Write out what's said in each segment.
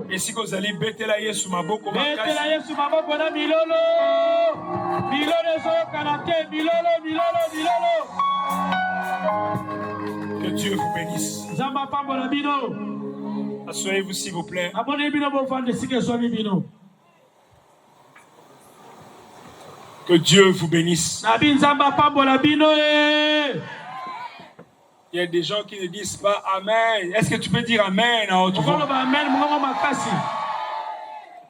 Et si vous allez bêter la Yesu maboko que Dieu vous bénisse. Asseyez-vous s'il vous plaît. Que Dieu vous bénisse. Il y a des gens qui ne disent pas Amen. Est-ce que tu peux dire Amen à haute voix?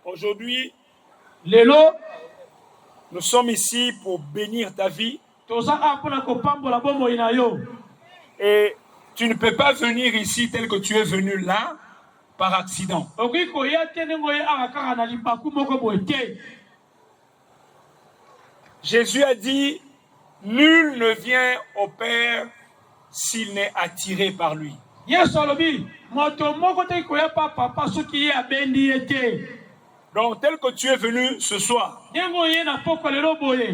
Aujourd'hui, nous sommes ici pour bénir ta vie. Et tu ne peux pas venir ici tel que tu es venu là par accident. Jésus a dit, nul ne vient au Père s'il n'est attiré par lui. Donc, tel que tu es venu ce soir,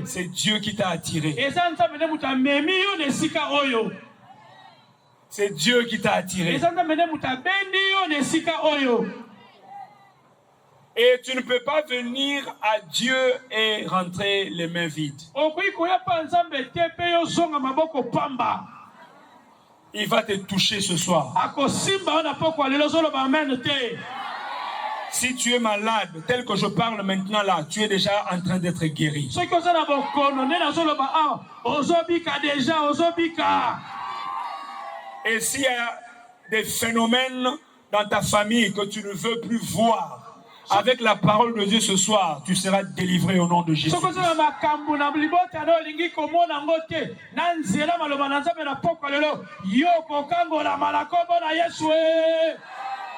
c'est Dieu qui t'a attiré. C'est Dieu qui t'a attiré. Et tu ne peux pas venir à Dieu et rentrer les mains vides. Il va te toucher ce soir. Si tu es malade, tel que je parle maintenant là, tu es déjà en train d'être guéri. Et s'il y a des phénomènes dans ta famille que tu ne veux plus voir, avec la parole de Dieu ce soir, tu seras délivré au nom de Jésus.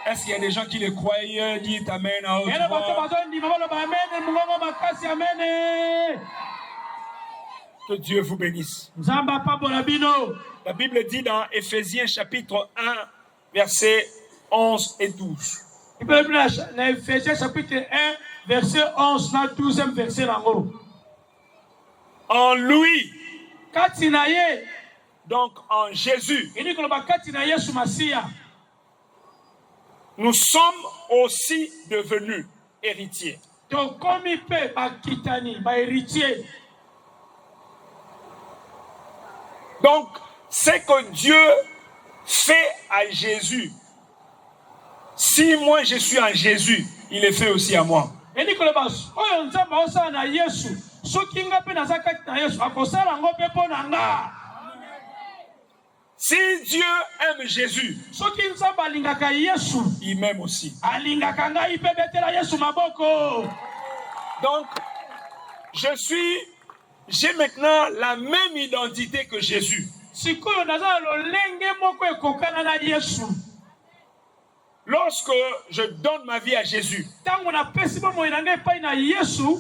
Est-ce qu'il y a des gens qui le croient? Dites Amen à haute voix. Que Dieu vous bénisse. La Bible dit dans Éphésiens chapitre 1, versets 11 et 12. Éphésiens chapitre 1, verset 11, 12e verset là-haut. En lui, donc en Jésus, nous sommes aussi devenus héritiers. Donc, ce que Dieu fait à Jésus, si moi je suis en Jésus, il le fait aussi à moi. Si Dieu aime Jésus, il m'aime aussi. Donc, j'ai maintenant la même identité que Jésus. Lorsque je donne ma vie à Jésus,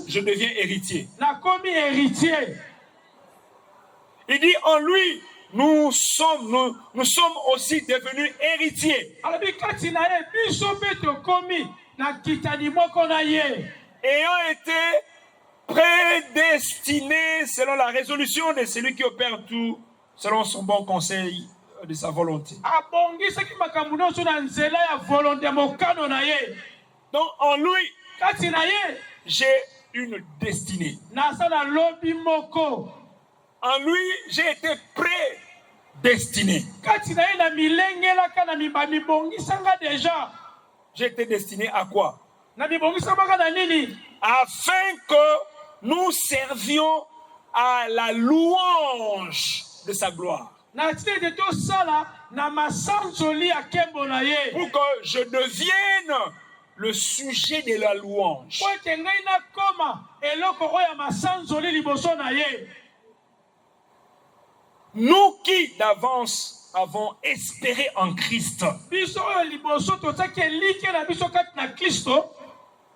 je deviens héritier. Il dit en lui, nous sommes aussi devenus héritiers. Ayant été prédestinés selon la résolution de celui qui opère tout, selon son bon conseil de sa volonté. Donc en lui, j'ai une destinée. En lui, j'ai été prédestiné. J'ai été destiné à quoi? Afin que nous servions à la louange de sa gloire. Pour que je devienne le sujet de la louange. Nous qui d'avance avons espéré en Christ.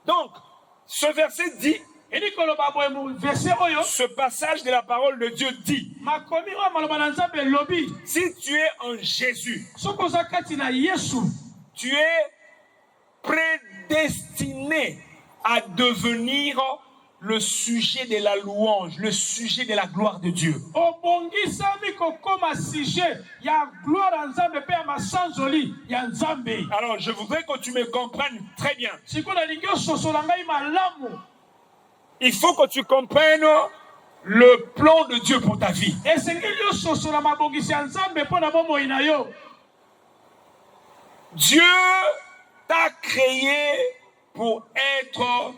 Donc, ce verset dit, ce passage de la parole de Dieu dit, si tu es en Jésus, tu es prédestiné à devenir le sujet de la louange, le sujet de la gloire de Dieu. Alors, je voudrais que tu me comprennes très bien. Il faut que tu comprennes le plan de Dieu pour ta vie. Dieu t'a créé pour être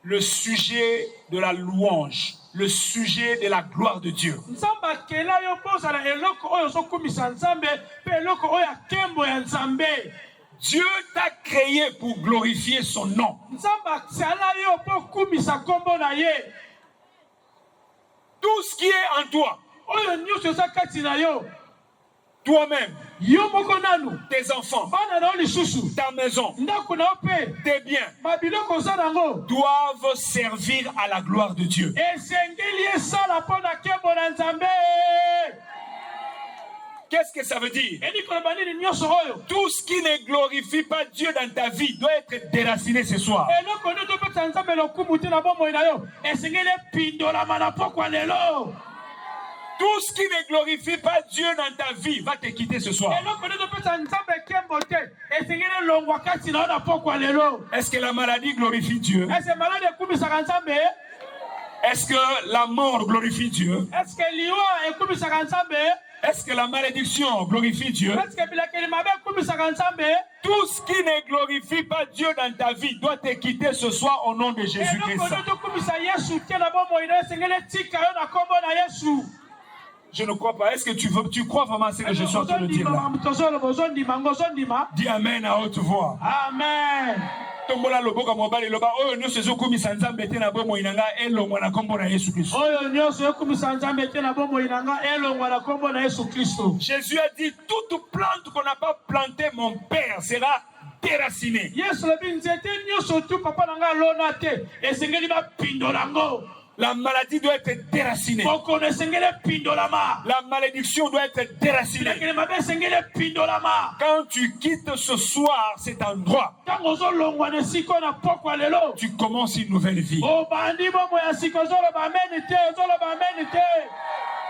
le sujet de la louange, le sujet de la gloire de Dieu. Dieu t'a créé pour glorifier son nom. Tout ce qui est en toi, toi-même, tes enfants, ta maison, tes biens, doivent servir à la gloire de Dieu. Qu'est-ce que ça veut dire? Tout ce qui ne glorifie pas Dieu dans ta vie doit être déraciné ce soir. Tout ce qui ne glorifie pas Dieu dans ta vie va te quitter ce soir. Est-ce que la maladie glorifie Dieu? Est-ce que la mort glorifie Dieu? Est-ce que la malédiction glorifie Dieu? Tout ce qui ne glorifie pas Dieu dans ta vie doit te quitter ce soir au nom de Jésus-Christ. Je ne crois pas. Est-ce que tu crois vraiment à ce que je suis en train de dire là? Dis Amen à haute voix. Amen. Tombola loboka mobali loba oyo nyonso ezokumisa nzambe te na bomoi na nga elongwa na kombo na Yesu Kristo. Oyo nyonso ezokumisa nzambe te na bomoi na nga elongwa na kombo na Yesu Kristo. Jésus a dit toute plante qu'on n'a pas plantée mon Père sera déracinée. Yesu lobi nzete nyonso tu papa na nga lona te esengeli ba pindola ngo. La maladie doit être déracinée. La malédiction doit être déracinée. Quand tu quittes ce soir cet endroit, tu commences une nouvelle vie.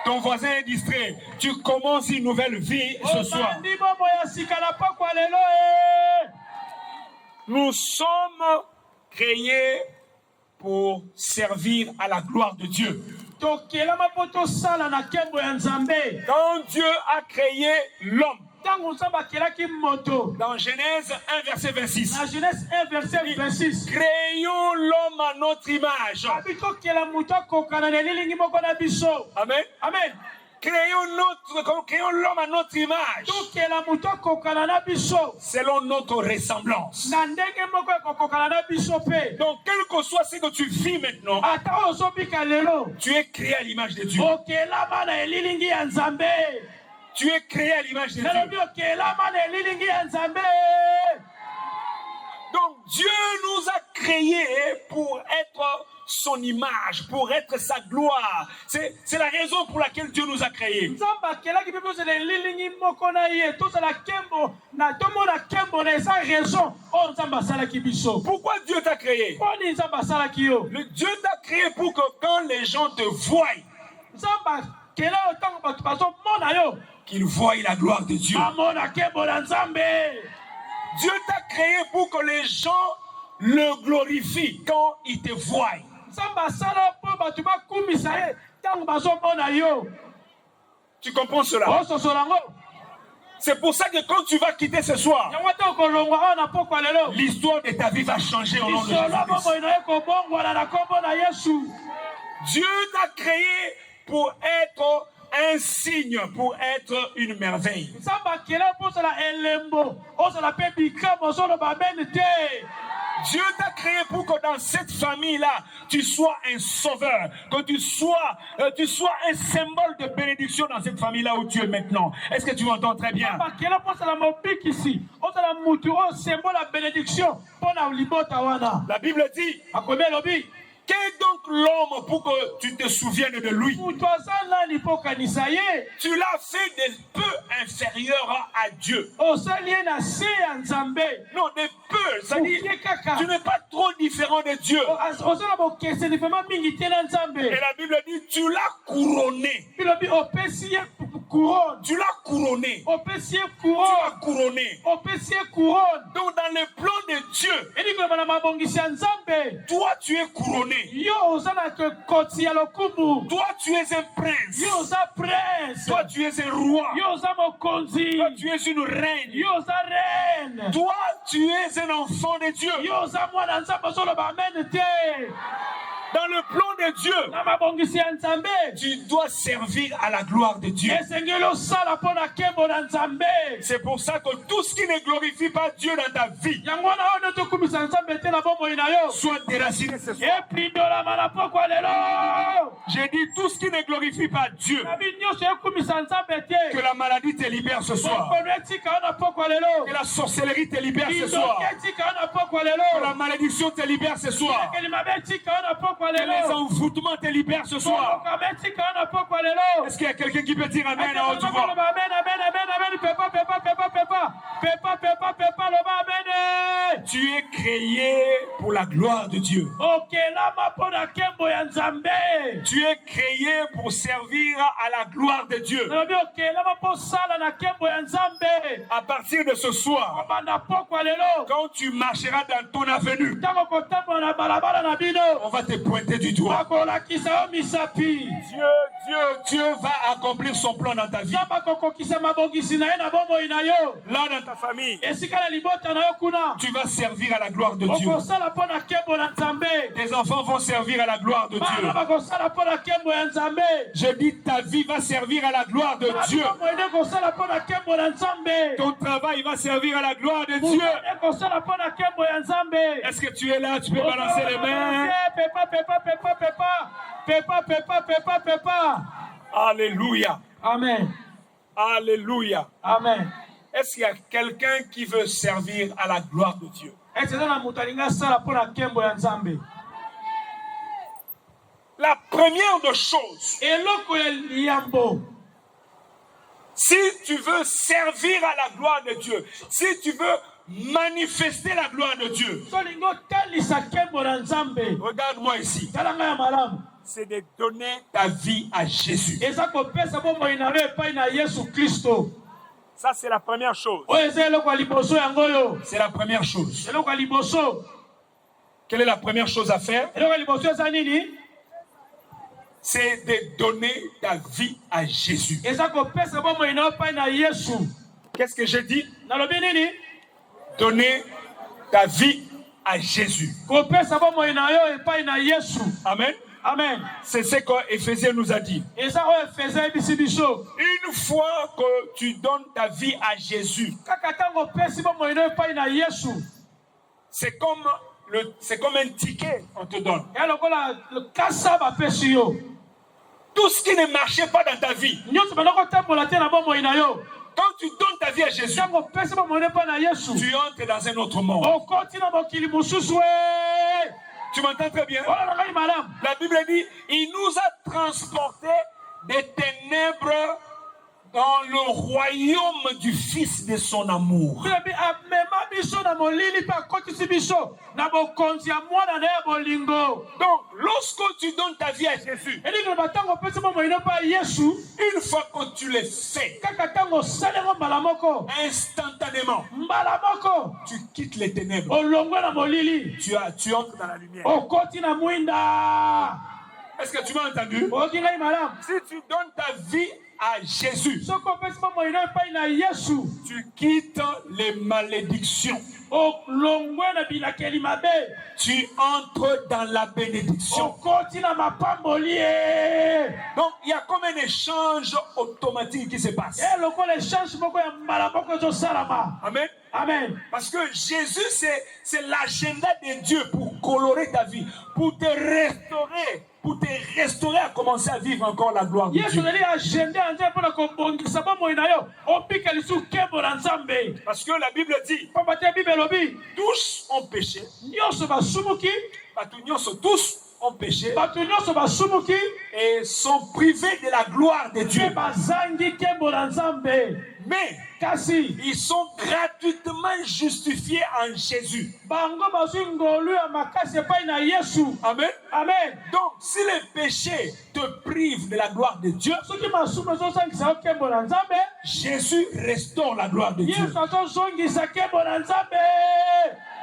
Ton voisin est distrait. Tu commences une nouvelle vie ce soir. Nous sommes créés pour servir à la gloire de Dieu. Quand Dieu a créé l'homme, dans Genèse 1 verset 26, créons l'homme à notre image. Amen. Amen. Créons l'homme à notre image, selon notre ressemblance. Donc, quel que soit ce que tu vis maintenant, tu es créé à l'image de Dieu. Tu es créé à l'image de Dieu. Donc, Dieu nous a créés pour être son image, pour être sa gloire. C'est la raison pour laquelle Dieu nous a créés. Pourquoi Dieu t'a créé? Dieu t'a créé pour que quand les gens te voient, qu'ils voient la gloire de Dieu. Dieu t'a créé pour que les gens le glorifient quand ils te voient. Tu comprends cela? C'est pour ça que quand tu vas quitter ce soir, l'histoire de ta vie va changer au nom de Jésus. Dieu t'a créé pour être un signe, pour être une merveille. Dieu t'a créé pour que dans cette famille-là, tu sois un sauveur, que tu sois un symbole de bénédiction dans cette famille-là où tu es maintenant. Est-ce que tu m'entends très bien? La Bible dit, qu'est donc l'homme pour que tu te souviennes de lui? Tu l'as fait de peu inférieur à Dieu. Non, de peu. C'est-à-dire, tu n'es pas trop différent de Dieu. ozala bokese diferema mingi te na nzambe. Et la Bible dit, tu l'as couronné. Bilobi opesi ye couronne. Tu l'as couronné. Opesi ye Tu l'as couronne. couronné. Opesi ye couronne. Donc dans le plan de Dieu, Edi koloba na mabongisi ya nzambe. toi tu es couronné. Yo oza na koti ya lokumu. Toi tu es un prince. Yo oza prince. Toi tu es un roi. Yo oza mokonzi. Toi tu es une reine. Yo oza reine. Toi tu es un enfant de Dieu. Yo oza mwana nzambe ozoloba amen te. Dans le plan de Dieu, Na mabongisi ya nzambe. tu dois servir à la gloire de Dieu. Esengeli osala mpo na nkembo na nzambe. C'est pour ça que tout ce qui ne glorifie pas Dieu dans ta vie, Yango wana oyo tokumisa nzambe te na bomoi na yo. soit déraciné ce soir. Epindolama na pokwa lelo. J'ai dit tout ce qui ne glorifie pas Dieu, Nabi nyonso ekumisa nzambe te. que la maladie te libère ce soir. Bokono etika yo na pokwa lelo. Que la sorcellerie te libère ce Kindoki soir. etika yo na pokwa Que lelo. la malédiction te libère ce soir. Ekeli mabe etika yo na pokwa Que les lelo. envoûtements te libèrent ce soir. Bokono etika yo na pokwa lelo. Est-ce qu'il y a quelqu'un qui peut dire Amen à haute voix? Amen, amen, amen, amen. Pepa, pepa, pepa, pepa. Pepa, pepa, pepa, loba, amen. Tu es créé pour la gloire de Dieu. Okelama mpo na nkembo ya nzambe. Tu es créé pour servir à la gloire de Dieu. Nalobi okelama mpo sala na nkembo ya nzambe. À partir de ce soir, Obanda pokwa lelo. quand tu marcheras dans ton avenue, Ntango kotambola na balabala na bino. on va te pointer du doigt. Bakolakisa yo misapi. Dieu va accomplir son plan dans ta vie. Nzambe akokokisa mabongisi na ye na bomoi na yo. Là, dans ta famille, Esika na libota na yo kuna. tu vas servir à la gloire de Dieu. Okosala mpo na nkembo na nzambe. Tes enfants vont servir à la gloire de Bana Dieu. bakosala mpo na nkembo ya nzambe. Je dis, ta vie va servir à la gloire de Dieu. Moine kosala mpo na nkembo na nzambe. Ton travail va servir à la gloire de Dieu. Moine kosala mpo na nkembo ya nzambe. Est-ce que tu es là? Tu peux balancer les mains. Pepa, pepa, pepa, pepa. Pepa, pepa, pepa, pepa. Alléluia. Amen. Alléluia. Amen. Est-ce qu'il y a quelqu'un qui veut servir à la gloire de Dieu? Eza na moto alinga sala mpo na nkembo ya nzambe. La première des choses, Eloko ya liyambo. si tu veux servir à la gloire de Dieu, si tu veux manifester la gloire de Dieu, Solingo talisa nkembo na nzambe. regarde-moi ici, Tala ngai ya malamu. c'est de donner ta vie à Jésus. Eza kopesa bomoi na yo epai na Yesu Kristo. Ça, c'est la première chose. Oyo eza eloko ya liboso yango oyo. C'est la première chose. Eloko ya liboso. Quelle est la première chose à faire? Eloko ya liboso eza nini? C'est de donner ta vie à Jésus. Eza kopesa bomoi na yo epai na Yesu. Qu'est-ce que j'ai dit? Nalobi nini? Donner ta vie à Jésus. Kopesa bomoi na yo epai na Yesu. Amen. Amen. C'est ce qu'Éphésiens nous a dit. Eza oyo efeza ebisi biso. Une fois que tu donnes ta vie à Jésus, Kaka ntango opesi bomoi na yo epai na Yesu. c'est comme un ticket qu'on te donne. Ya lokola kasa bapesi yo. Tout ce qui ne marchait pas dans ta vie, Nyonso bana kotambola te na bomoi na yo. quand tu donnes ta vie à Jésus, Ntango opesi bomoi na yo epai na Yesu. tu entres dans un autre monde. Okoti na mokili mosusu e. Tu m'entends très bien? Ola na ngai malamu. La Bible dit, il nous a transportés des ténèbres dans le royaume du Fils de son amour. Bibi amema biso na molili mpe akotisi biso na bokonzi ya mwana na ya bolingo. Donc, lorsque tu donnes ta vie à Jésus, Elingi loba ntango opesi bomoi na yo epai ya Yesu. une fois que tu le fais, Kaka ntango osali yango mbala moko. instantanément, Mbala moko. tu quittes les ténèbres. Olongwe na molili. Tu entres dans la lumière. Okoti na mwinda. Est-ce que tu m'as entendu? Oyoki ngai malamu. Si tu donnes ta vie à Jésus, Soki opesi bomoi na yo epai na Yesu. tu quittes les malédictions. Olongwe na bilakeli mabe. Tu entres dans la bénédiction. Okoti na mapamboli e. Donc, il y a comme un échange automatique qui se passe. E lokola échange moko ya mbala moko ezosalama. Amen. Amen. Parce que Jésus, c'est l'agenda de Dieu pour colorer ta vie, pour te restaurer à commencer à vivre encore la gloire de Yesu Dieu. nali agenda ya nzambe mpona kobongisa bomoi na yo opika lisu nkembo na nzambe. Parce que la Bible dit, Pamba te Bible elobi tous ont péché, nyonso basumuki tous ont péché bato nyonso basumuki et sont privés de la gloire de Dieu. mpe bazangi nkembo na Nzambe. Mais Kasi ils sont gratuitement justifiés en Jésus. bango bazwi ngolu ya makasi epai na Yesu. Amen. Amen. Donc, si les péchés te privent de la gloire de Dieu, soki masumu ezozongisa yo nkembo na Nzambe, Jésus restaure la gloire de Dieu. Yesu azozongisa nkembo na Nzambe.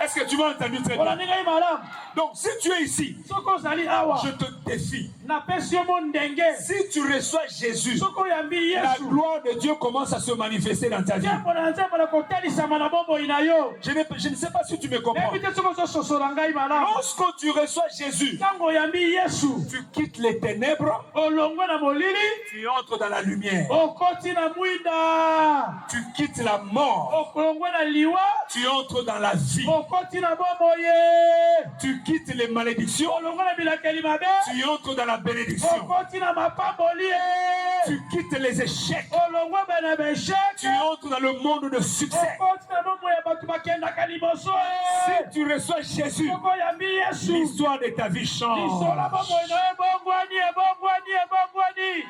Est-ce que tu m'as entendu très bien? Olaninga ye malamu. Donc, si tu es ici, Soki ozali awa je te défie. napesi yo mo ndenge. Si tu reçois Jésus, Soki oyambi la Yesu, gloire de Dieu commence à se manifester dans ta vie. nkembo na Nzambe na kotalisama na bomoi na yo. Je ne sais pas si tu me comprends. Nayebi te soki ozososola ngai malamu. Lorsque tu reçois Jésus, Ntango oyambi Yesu, tu quittes les ténèbres, olongwe na molili, tu entres dans la lumière. okoti na mwinda, Tu quittes la mort, olongwe na liwa, tu entres dans la vie. okoti na bomoye, Tu quittes les malédictions, olongwe na bilakeli mabe, tu entres dans la bénédiction. okoti na mapamboli, Tu quittes les échecs, olongwe be na besheke, tu entres dans le monde de succès. okoti na bomoi ya bato bakendaka liboso. Si tu reçois Jésus, Soki oyambi Yesu, l'histoire de ta vie change. lisola bomoi na yo ebongwani, ebongwani, ebongwani.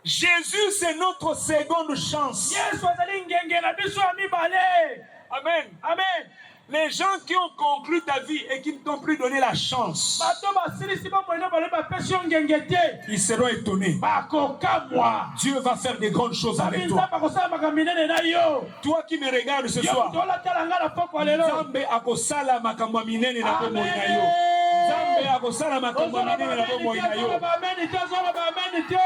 Jésus, c'est notre seconde chance. Yesu azali ngenge na biso ya mibale. Amen. Amen. Les gens qui ont conclu ta vie et qui ne t'ont plus donné la chance, Bato basilisi bomoi na bale bapesi yo ngenge te. ils seront étonnés. Bakokamwa. Dieu va faire des grandes choses avec toi. Nzambe akosala makambo minene na yo. Toi qui me regardes ce Yo soir, tolatala nga na poko lelo. Nzambe akosala makambo ya minene na bomoi na yo. Nzambe akosala makambo ya minene na bomoi na yo. Amen te.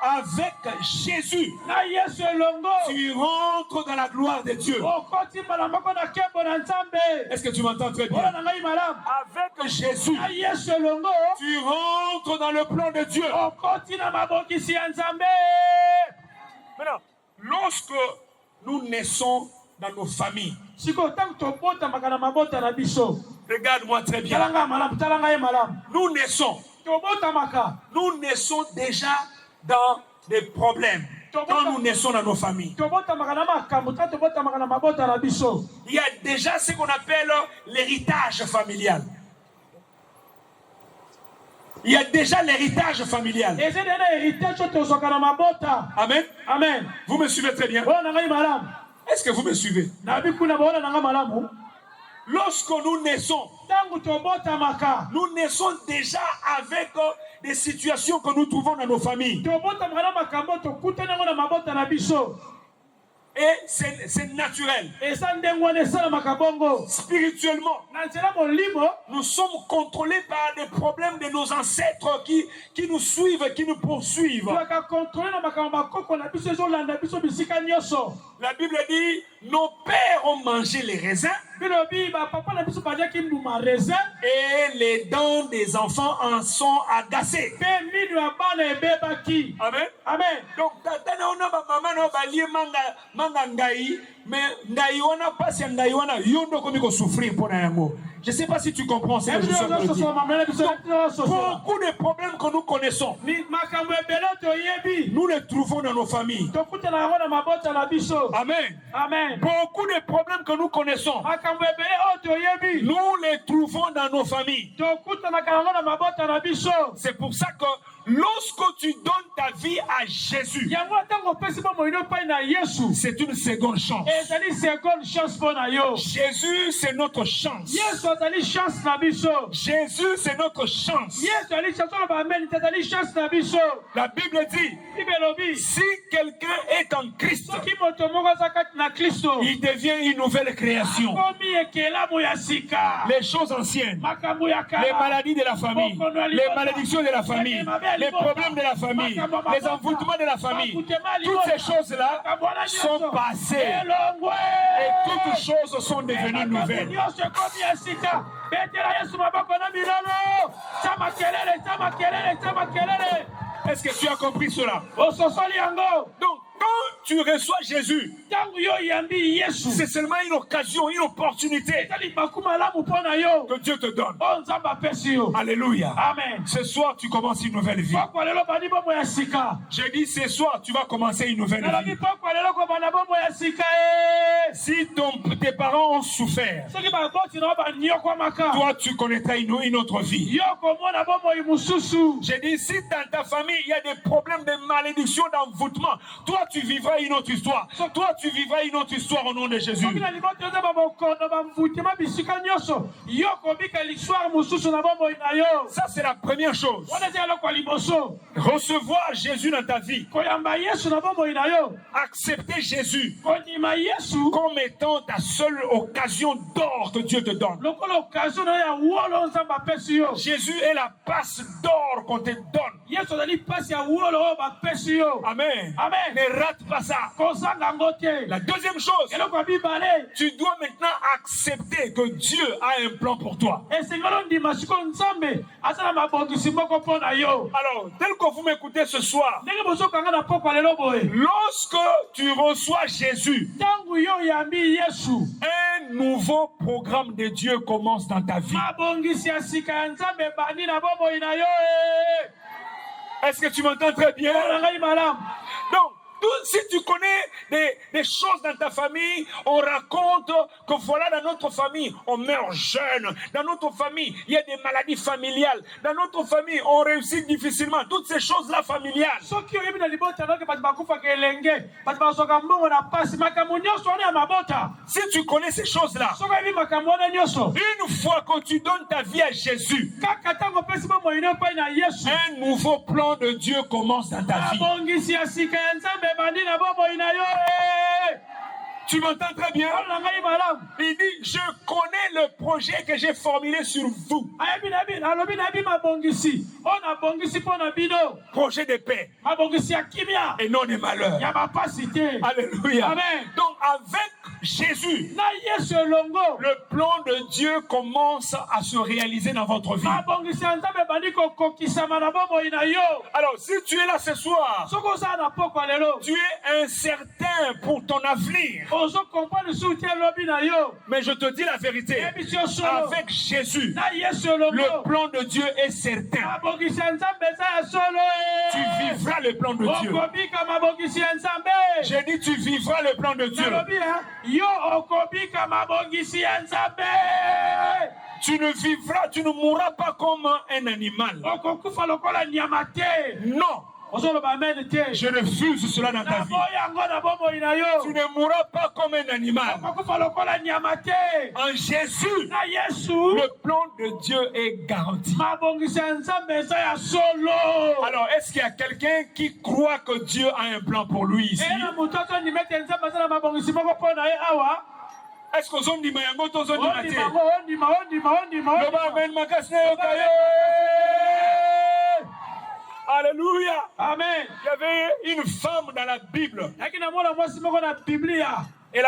Avec Jésus, Na Yesu elongo. tu rentres dans la gloire de Dieu. Okoti mbala moko na nkembo na Nzambe. Est-ce que tu m'entends très Ola bien? na ngai malamu. Avec Jésus, Na Yesu elongo. tu rentres dans le plan de Dieu. Okoti na mabokisi ya Nzambe. Maintenant, lorsque nous naissons dans nos familles, Siko tangu tobotamaka na mabota na biso. regarde-moi très bien. Talanga malamu, talanga ye malamu. Nous naissons déjà dans des problèmes. Quand nous naissons dans nos familles, il y a déjà ce qu'on appelle l'héritage familial. Il y a déjà l'héritage familial. Amen. Amen. Vous me suivez très bien? Est-ce que vous me suivez? Lorsque nous naissons déjà avec des situations que nous trouvons dans nos familles. Et c'est naturel. Spirituellement, nous sommes contrôlés par des problèmes de nos ancêtres qui nous suivent et qui nous poursuivent. La Bible dit, nos pères ont mangé les raisins et les dents des enfants en sont agacées. Amen. Amen. Donc, je ne sais pas si tu comprends ce que je suis en train de dire. Beaucoup de problèmes que nous connaissons, nous les trouvons dans nos familles. Amen. Amen. Beaucoup de problèmes que nous connaissons, nous les trouvons dans nos familles. C'est pour ça que lorsque tu donnes ta vie à Jésus, c'est une seconde chance. Jésus, c'est notre chance. Jésus, c'est notre chance. La Bible dit, si quelqu'un est en Christ, il devient une nouvelle création. Les choses anciennes, les maladies de la famille, les malédictions de la famille, les problèmes de la famille, les envoûtements de la famille, toutes ces choses-là sont passées et toutes choses sont devenues nouvelles. Est-ce que tu as compris cela? Donc, Quand tu reçois Jésus, ntango yo oyambi yesu c'est seulement une occasion, une opportunité eza libaku malamu mpo na yo que Dieu te donne. oyo nzambe apesi yo. Alléluia. Amen. Ce soir, tu commences une nouvelle vie. pokwa lelo bandi bomoi ya sika. J'ai dit ce soir, tu vas commencer une nouvelle nalobi vie. pokwa lelo kobanda bomoi ya sika Si tes parents ont souffert, soki baboti na yo banyokwamaka toi, tu connaîtras une autre vie. yo komona bomoi mosusu. J'ai dit, si dans ta famille, il y a des problèmes de malédiction, d'envoûtement, toi, tu vivras une autre histoire. Toi, tu vivras une autre histoire au nom de Jésus. soki na liboti oza babokono bamvutima bisika nyonso yo kobika lisware mosusu na bomoi na yo. Ça, c'est la première chose. wana eza eloko ya liboso. Recevoir Jésus dans ta vie. koyamba yesu na bomoi na yo. Accepter Jésus kondima yesu comme étant ta seule occasion d'or que Dieu te donne. lokola okazio na yo ya wolo nzambe apesi yo. Jésus est la passe d'or qu'on te donne. yesu azali mpasi ya wolo oyo bapesi yo. Amen. Amen. Ne rate pas ça. kozanga yango te. La deuxième chose, eloko ya mibale tu dois maintenant accepter que Dieu a un plan pour toi. esengeli ondima sikoyo nzambe aza na mabongisi moko mpo na yo. Alors, tel que vous m'écoutez ce soir, ndenge bozokanga na pokwa lelo boye lorsque tu reçois Jésus, ntango yo oyambi yesu un nouveau programme de Dieu commence dans ta vie. mabongisi ya sika ya nzambe ebandi na bomoi na yo. Est-ce que tu m'entends très bien? na ngai malamu. Donc, si tu connais des choses dans ta famille, on raconte que voilà, dans notre famille, on meurt jeune. Dans notre famille, il y a des maladies familiales. Dans notre famille, on réussit difficilement. Toutes ces choses-là familiales. soki oyebi na libota noke bato bakufaka elenge bato bazoka mbongo na pasi makambo nyonso wana ya mabota. Si tu connais ces choses-là, soki oyebi makambo wana nyonso une fois que tu donnes ta vie à Jésus, kaka ntango opesi bomoi no epai na yesu un nouveau plan de Dieu commence dans ta vie. mabongisi ya sika ya nzambe ebandi na bomoi na yo. Tu m'entends très bien? na ngai malamu. Il dit, je connais le projet que j'ai formulé sur vous. alobi nayebi mabongisi oyo nabongisi mpo na bino Projet de paix mabongisi ya kimia et non de malheur. ya bapasi te. Alléluia. Amen. Donc avec Jésus, na yesu elongo le plan de Dieu commence à se réaliser dans votre vie. mabongisi ya nzambe ebandi kokokisama na bomoi na yo. Alors si tu es là ce soir, soki ozala na pokwa lelo tu es incertain pour ton avenir. ozokomprendre soki te elobi na yo. Mais je te dis la vérité, yebisi yo solo avec Jésus, na yesu elongo le plan de Dieu est certain. mabongisi ya nzambe eza ya solo. Tu vivras le plan de Dieu. okobika mabongisi ya nzambe. J'ai dit tu vivras le plan de Dieu. nalobi yo okobika mabongisi ya nzambe. Tu ne mourras pas comme un animal. okokufa lokola nyama te. Non, ozoloba amen te. je refuse cela dans ta vie. naboya yango na bomoi na yo. Tu ne mourras pas comme un animal. okokufa lokola nyama te. En Jésus, na yesu le plan de Dieu est garanti. mabongisi ya nzambe eza ya solo. Alors, est-ce qu'il y a quelqu'un qui croit que Dieu a un plan pour lui ici? ena moto azondima ete nzambe aza na mabongisi moko mpo na ye awa. Est-ce que ozondima yango to ozondima te? ondima Loba amen makasi na yoka yo. Alléluia. amen. Il y avait une femme dans la Bible. yaki namona mwasi moko na biblia Elle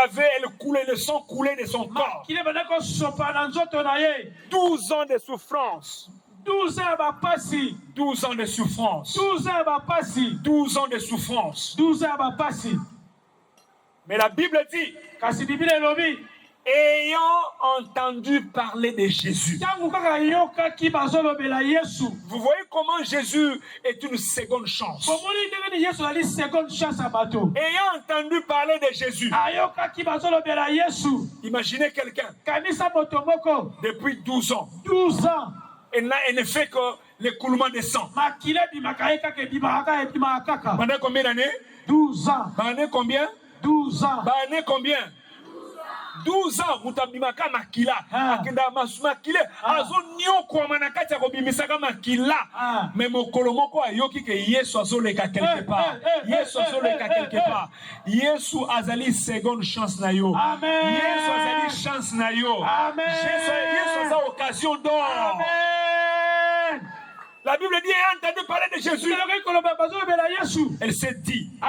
coulait, le sang coulait de son corps. makili ebanda kosopa na nzoto na ye. 12 ans de souffrance. 12 ans ya bapasi. 12 ans de souffrance. 12 ans ya bapasi. 12 ans de souffrance. 12 ans ya bapasi. Mais la Bible dit, kasi biblia elobi ayant entendu parler de Jésus. ntango kaka yokaki bazolobela yesu. Vous voyez comment Jésus est une seconde chance. komoni ndenge ni yesu azali seconde chance ya bato. Ayant entendu parler de Jésus. ayokaki bazolobela yesu. Imaginez quelqu'un kanisa moto moko depuis 12 ans. 12 ans Elle ne fait que l'écoulement de sang. makili ebimaka ye kaka ebimaka kaka. Pendant combien d'années? 12 ans. Pendant combien? 12 ans. Pendant combien? 12 ans, mutabimaka makila. Akenda makile. Azo nyoko manakati ya kobimisaka makila. Mais mokolo moko ayoki ke Yesu azoleka quelque part. Yesu azoleka quelque part. Yesu azali seconde chance na yo. Amen. Yesu azali chance na yo. Amen. Yesu azali occasion d'or. Amen. La Bible dit, ayant entendu parler de Jésus, elle s'est dit, je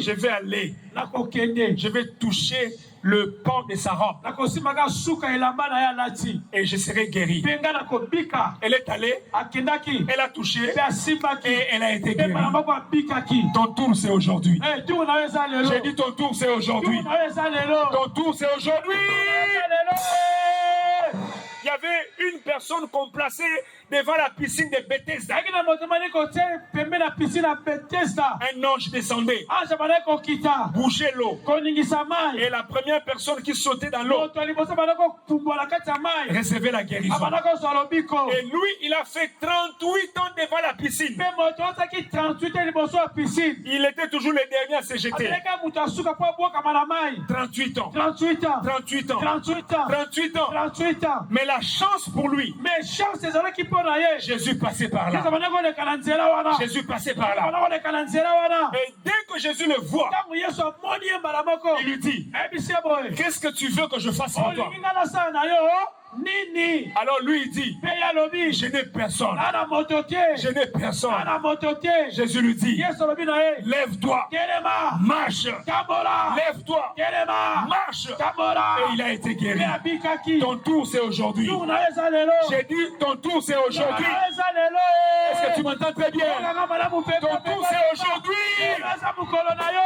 je vais aller, je vais toucher le pan de sa robe nakosimaka suka elamba na ye alati et je serai guéri. mpe nga nakobika Elle est allée, akendaki elle a touché mpe asimbaki et elle a été mpe guérie. mbala moko abikaki. Ton tour, c'est aujourd'hui. Ntango na yo eza lelo J'ai dit ton tour, c'est aujourd'hui. ntango na yo eza lelo Ton tour, c'est aujourd'hui. eza lelo. Il y avait une personne qu'on plaçait devant la piscine de Bethesda. zalaki na moto mani kotie pembe na pisine ya Bethesda. Un ange descendait, ange bandaki kokita bougeait l'eau. koningisa mai Et la première personne qui sautait dans l'eau moto ya liboso bandaki kopumbwa na kati ya mai recevait la guérison. abandaki kozwa lobiko Et lui, il a fait 38 ans devant la piscine. mpe moto azalaki 38 ya liboso ya pisine Il était toujours le dernier à se jeter. azalaki moto asuka mpo abwakama na mai 38 ans. 38 ans 38 ans. 38 ans 38 ans. 38 ans. Mais la chance pour lui, mais chance ezalaki mpo na ye Jésus passait par là. yesu abandaki koleka na nzela wana Jésus passait par là. abandaki koleka na nzela wana Et dès que Jésus le voit, ntango yesu amoni ye mbala moko il lui dit, ayebisi ye boye qu'est-ce que tu veux que je fasse pour toi? olingi nga nasala na yo nini Alors lui, il dit, mpe ye alobi je n'ai personne. ana moto te Je n'ai personne. ana moto te Jésus lui dit, yesu alobi na ye lève-toi, telema marche, tambola lève-toi, telema marche. tambola Et il a été guéri. mpe abikaki Ton tour, c'est aujourd'hui. ntungu na yo eza lelo J'ai dit, ton tour, c'est aujourd'hui. na yo eza lelo Est-ce que tu m'entends très bien? okanga malamu mpe Ton tour, c'est aujourd'hui. eza mokolo na yo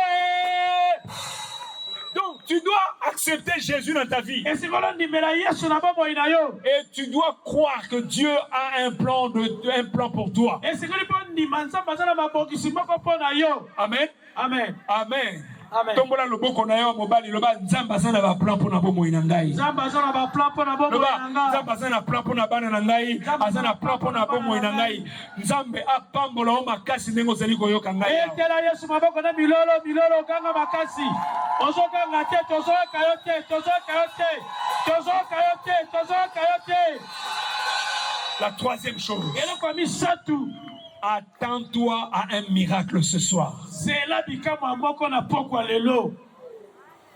Donc, tu dois accepter Jésus dans ta vie. esikolo ndimela yesu na bomoi na yo Et tu dois croire que Dieu a un plan pour toi. esikoli mpo ndima nzambe aza na mabongisi moko mpo na yo Amen. amen Amen. amen Tombola loboko na yo mobali loba nzambe aza na ba plan pour na bomoi na ngai. nzambe aza na baplan mpo na bomoi Loba na nga nzambe aza na plan pour na bana na ngai, aza na plan pour na bomoi na ngai. Nzambe apambola o makasi ndenge ozali koyoka ngai. etela yesu maboko na milolo milolo okanga makasi ozokanga te tozoyoka yo te tozoyoka yo te tozoyoka yo te tozoyoka yo te. La troisième chose, eloko ya misatu attends-toi à un miracle ce soir. zela bikamwa moko na pokwa lelo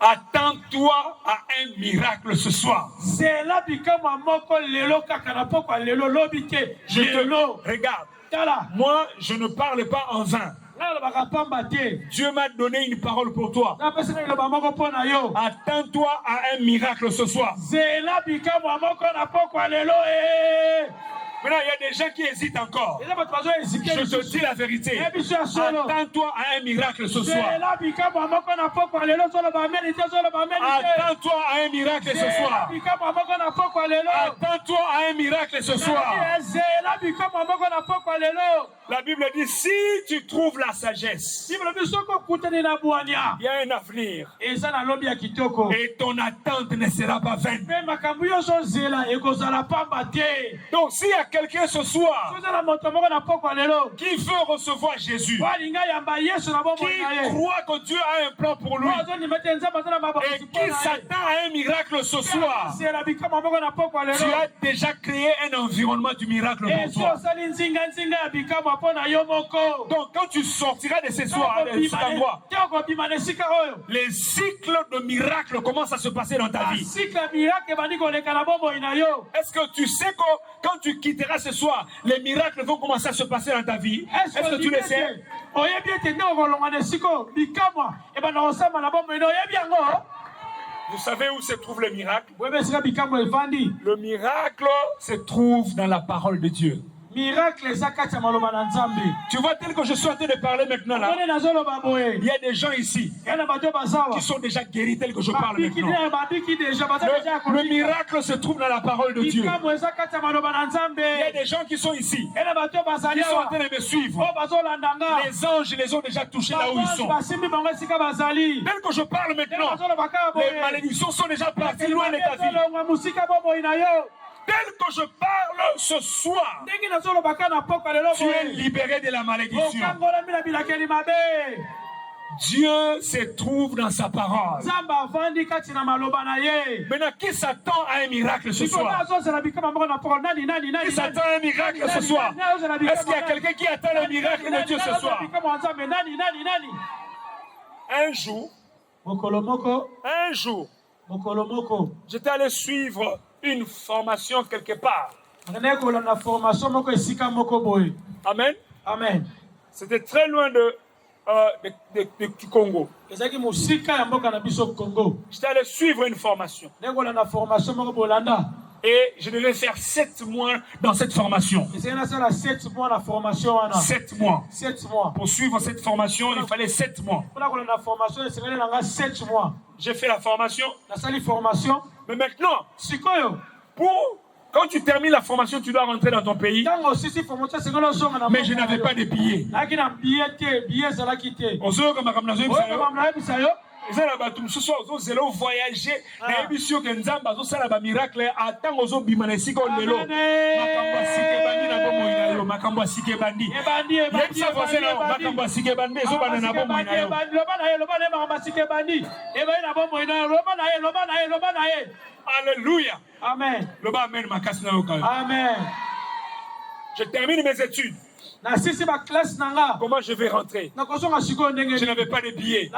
Attends-toi à un miracle ce soir. zela bikamwa moko lelo kaka na pokwa lelo lobi te Je te lelo regarde. tala Moi, je ne parle pas en vain. nga lobaka pamba te Dieu m'a donné une parole pour toi. napesaka liloba moko mpo na yo Attends-toi à un miracle ce soir. zela bikamwa moko na pokwa lelo Maintenant, il y a des gens qui hésitent encore. eza bato bazohésite Je te dis la vérité. yebiso ya solo Attends-toi à un miracle ce soir. zela bikamwa moko na pokwa lelo zoloba ameni te zoloba ameni te Attends-toi à un miracle ce zela soir. bikamwa moko na pokwa lelo Attends-toi à un miracle ce soir. zela bikamwa moko na pokwa lelo La Bible dit, si tu trouves la sagesse, bible lobi soki okutani na bwania il y a un avenir. eza na lobi ya kitoko Et ton attente ne sera pas vaine. mpe makambo nyonso ozela ekozala pamba te Donc, s'il y a quelqu'un ce soir soki oza na moto moko na pokwa lelo qui veut recevoir Jésus, po alinga yamba yesu na bomoi qui na ye croit que Dieu a un plan pour lui, po azondima ete nzambe aza na et mabakisi mpo qui na ye s'attend à un miracle ce soir, zela bikamwa moko na pokwa tu lelo as déjà créé un environnement du miracle pour esi toi. osali nzinga ya bikamwa mpo na yo moko Donc, quand tu sortiras de ce soir, de cet endroit, te okobima na esika oyo les cycles de miracles commencent à se passer dans ta vie. basika mirake ebandi koleka na bomoi na yo Est-ce que tu sais que quand tu quitteras ce soir, les miracles vont commencer à se passer dans ta vie? Est-ce que tu le sais? oyebi ete nde okolonga na esika oyo bikamwa ebanda kosamba na bomoi na oyebi yango Vous savez où se trouve le miracle? oyebi esika bikamwa efandi Le miracle se trouve dans la parole de Dieu. miracle eza kati ya maloba na nzambe Tu vois, tel que je suis en train de parler maintenant là, omoni nazoloba boye il y a des gens ici ya na bato bazawa qui sont déjà guéris tel que je parle babiki maintenant. te babiki deja baza deja Le miracle se trouve dans la parole de Dieu. bikamwa eza kati ya maloba na nzambe Il y a des gens qui sont ici, ya na bato bazali qui sont en awa train de me suivre. oyo bazolanda nga Les anges les ont déjà touchés là où ils babanzi sont. basimbi bango esika bazali Tel que je parle ndenge maintenant, bazoloba kaka les boye malédictions sont déjà parties loin de ta vie. ezolongwa mosika bomoi na yo Tel que je parle ce soir, ndenge nazoloba kaka na pokwa lelo tu es boye libéré de la malédiction. okangolami na bilakeli mabe Dieu se trouve dans sa parole. nzambe avandi kati na maloba na ye Maintenant, qui s'attend à un miracle ce likolo soir? azozela bikamwa moko na pokwa nani Qui s'attend à un miracle ce soir? Est-ce qu'il y a quelqu'un qui attend le miracle de Dieu ce soir? bikamwa ya nzambe nani Un jour, mokolo moko j'étais allé suivre une formation quelque part. nakendeki kolanda formation moko esika moko boye Amen. amen C'était très loin de du Congo. ezaki musika ya mboka na biso Congo. J'étais allé suivre une formation. Ndekola na formation moko bolanda. Et je devais faire 7 mois dans cette formation. 7 mois la formation wana. 7 mois. 7 mois. Pour suivre cette formation, il fallait 7 mois. La formation, c'est 7 mois. J'ai fait la formation. La salle formation. Mais maintenant, sikoyo, quand tu termines la formation, tu dois rentrer dans ton pays. Mais je n'avais pas de billets. Ils ont voyagé, ils ont un miracle. Attends, ils ont bimanessi comme l'élo. Alléluia. Amen. Amen. Je termine mes études. Comment je vais rentrer? Je n'avais pas de billets.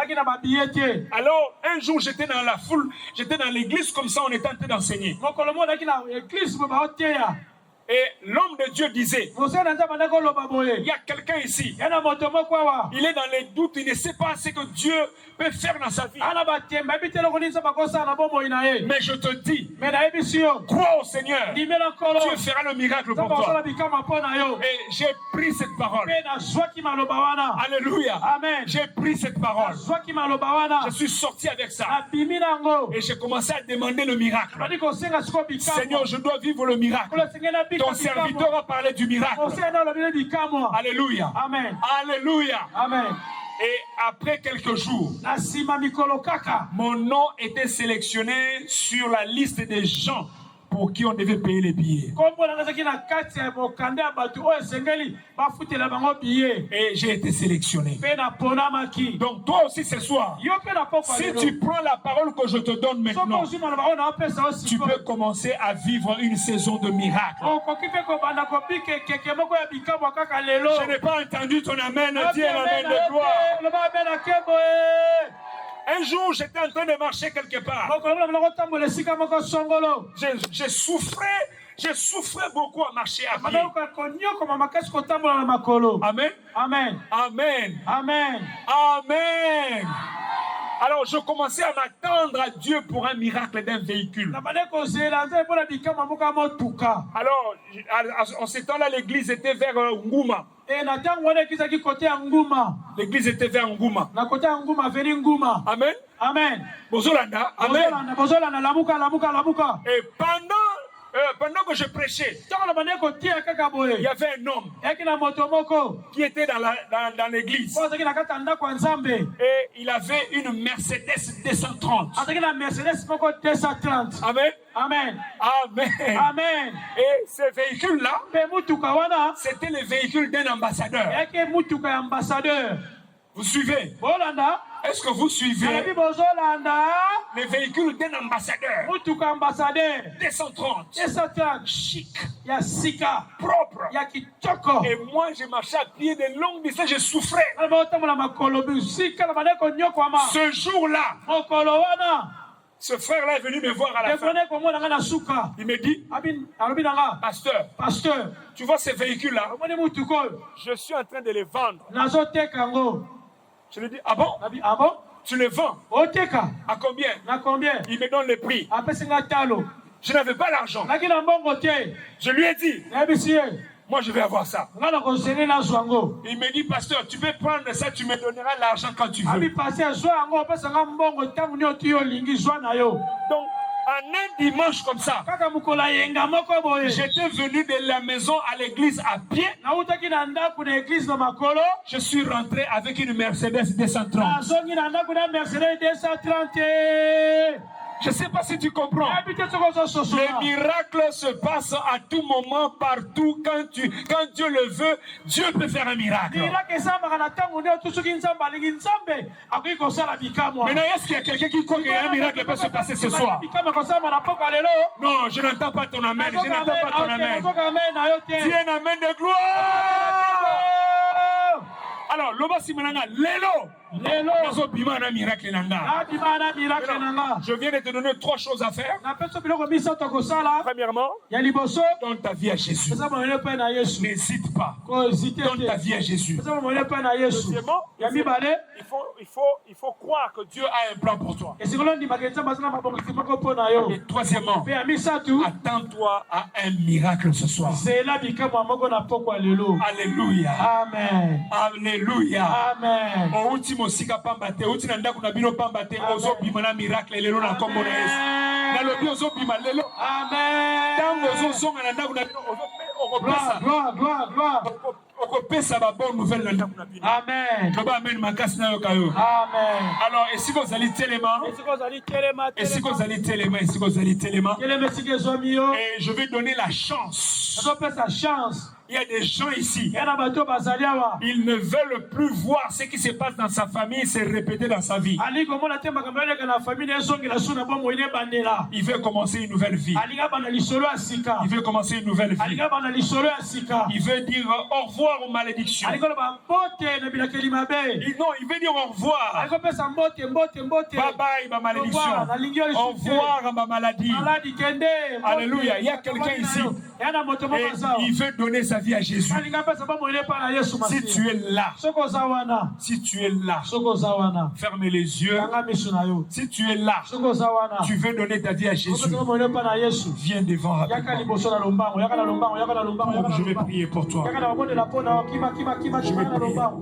Alors, un jour, j'étais dans la foule, j'étais dans l'église comme ça, on était en train d'enseigner. Et l'homme de Dieu disait, il y a quelqu'un ici, il est dans les doutes, il ne sait pas ce que Dieu peut faire dans sa vie. Mais je te dis, crois au Seigneur, Dieu fera le miracle pour toi. Et j'ai pris cette parole. Alléluia. Amen. J'ai pris cette parole. Je suis sorti avec ça. Et j'ai commencé à demander le miracle. Seigneur, je dois vivre le miracle. Ton serviteur a parlé du miracle. Alléluia. Amen. Alléluia. Amen. Et après quelques jours, mon nom était sélectionné sur la liste des gens pour qui on devait payer les billets. Et j'ai été sélectionné. Donc toi aussi ce soir, si tu prends la parole que je te donne maintenant, tu peux commencer à vivre une saison de miracles. Je n'ai pas entendu ton amen, dis un amen de gloire. Un jour, j'étais en train de marcher quelque part. Je souffrais beaucoup à marcher à pied. Amen. Amen. Amen. Amen. Amen. Alors, je commençais à m'attendre à Dieu pour un miracle d'un véhicule. Alors, en ce temps-là, l'église était vers Ngouma. L'église était vers Ngouma. Amen. Amen. Bozolanda. Amen. Et pendant que je prêchais, il y avait un homme qui était dans l'église. Et il avait une Mercedes 230. Amen. Amen. Amen. Amen. Et ce véhicule-là, c'était le véhicule d'un ambassadeur. Vous suivez? Est-ce que vous suivez les véhicules d'un ambassadeur? 230. Chic. Propre. Et moi, je marchais à pied de longues distances, je souffrais. Ce jour-là, ce frère-là est venu me voir à la fin. Il me dit, Pasteur, tu vois ces véhicules-là? Je suis en train de les vendre. Je lui dis, ah bon? Tu les vends? À combien? Il me donne le prix. Je n'avais pas l'argent. Je lui ai dit, moi je vais avoir ça. Il me dit, pasteur, tu peux prendre ça, tu me donneras l'argent quand tu veux. Donc, en un dimanche comme ça, j'étais venu de la maison à l'église à pied. Je suis rentré avec une Mercedes 230. Je ne sais pas si tu comprends. Les miracles se passent à tout moment, partout. Quand Dieu le veut, Dieu peut faire un miracle. Maintenant, est-ce qu'il y a quelqu'un qui croit qu'un miracle peut se passer ce soir? Non, je n'entends pas ton amen. Je n'entends pas ton amen. Dis un amen de gloire. Alors, Loba Simananga, Lélo. Lelo. nazobima na miracle na nga. Nabima na miracle na nga. Je viens de te donner 3 choses à faire. Na peso biloko misato kosala. Premièrement, Ya liboso. donne ta vie à Jésus. Pesa moyele pe na Yesu. N'hésite pas. Ko hésiter. Donne ta vie à Jésus. Pesa moyele pe na Yesu. Deuxièmement, Ya mibale. il faut croire que Dieu a un plan pour toi. Esikolo ndi makenza basana mabongisi moko po na yo. Et troisièmement, Pe ya misatu. attends-toi à un miracle ce soir. Zela bikamwa moko na poko lelo. Alléluia. Amen. Alléluia. Amen. Outi mosika pamba te, outi na ndako na bino pamba te, ozobima na miracle lelo na kombo na Yesu. Nalobi ozobima lelo. Amen. Tango ozozonga na ndako na bino okopesa. Gloire. Okopesa ba bonne nouvelle na ndako na bino. Amen. Loba amen makasi na yo kayo. Amen. Alors, est-ce que vous allez téléma? Est-ce que vous allez téléma? Est-ce que vous allez téléma? Et je vais donner la chance. Il y a des gens ici. Ils ne veulent plus voir ce qui se passe dans sa famille se répéter dans sa vie. Il veut commencer une nouvelle vie. Il veut commencer une nouvelle vie. Il veut dire au revoir aux malédictions. Non, il veut dire au revoir. Bye bye ma malédiction. Au revoir à ma maladie. Alléluia. Il y a quelqu'un ici. Et il veut donner sa vie à Jésus. Si tu es là, ferme les yeux. Si tu es là, tu veux donner ta vie à Jésus, viens devant rapidement. Je vais prier pour toi. Je vais prier pour toi.